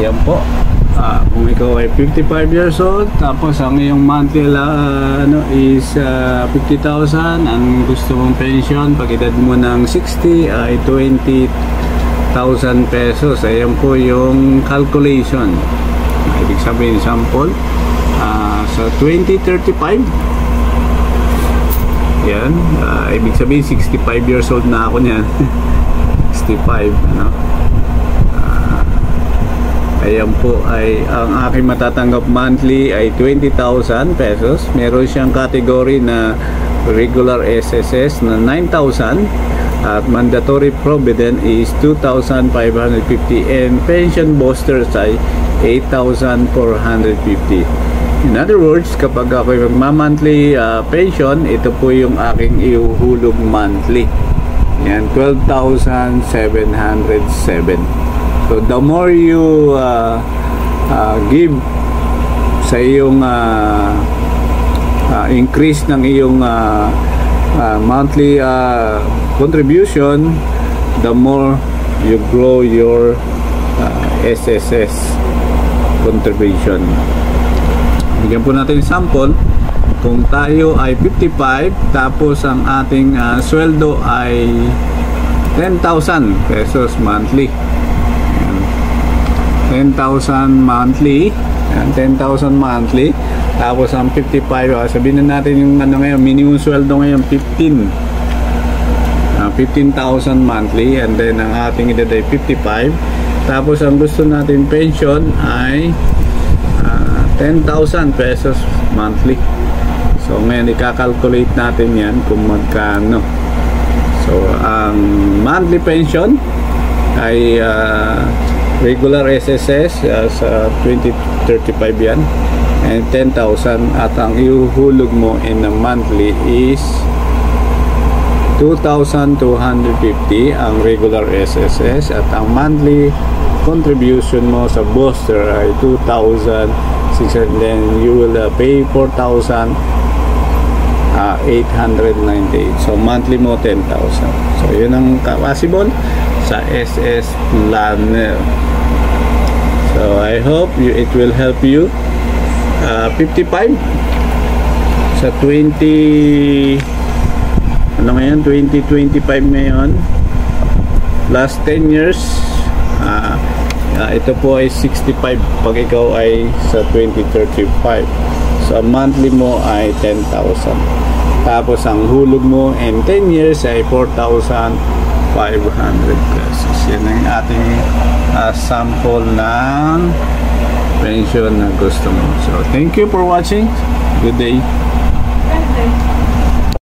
Yan po. Kung ikaw ay 55 years old, tapos ang iyong monthly is 50,000, ang gusto mong pension pag edad mo ng 60 ay 20,000 pesos. Ayan po yung calculation. Ibig sabihin, sample sa 2035, yan, ibig sabihin 65 years old na ako niyan. 65, ano. Ayan po ay ang aking matatanggap monthly ay 20,000 pesos. Meron siyang category na regular SSS na 9,000 at mandatory provident is 2,550 and pension boosters ay 8,450. In other words, kapag ako magma-monthly pension, ito po yung aking ihuhulog monthly. Yan, 12,707. So the more you give sa iyong increase ng iyong monthly contribution, the more you grow your SSS contribution. Bigyan po natin sample. Kung tayo ay 55, tapos ang ating sweldo ay 10,000 pesos monthly. 10,000 monthly. 10,000 monthly. Tapos ang 55, sabihin na natin yung ngayon, minimum sweldo ngayon 15,000 monthly, and then ang ating edad ay 55. Tapos ang gusto natin pension ay 10,000 pesos monthly. So ngayon ika-calculate natin yan kung magkano. So ang monthly pension ay regular SSS sa 2035 yan, and 10,000, at ang ihuhulog mo in a monthly is 2,250 ang regular SSS, at ang monthly contribution mo sa booster ay 2,600, then you will pay 4,898. So monthly mo 10,000. So yun ang possible sa SS Planner. So I hope it will help you. 55 sa 20 ano ngayon, 2025 ngayon, last 10 years, ito po ay 65 pag ikaw ay sa 2035. So monthly mo ay 10,000, tapos ang hulog mo in 10 years ay 4,500 pesos. Yan ang ating sample ng pension na gusto mo. So thank you for watching. Good day.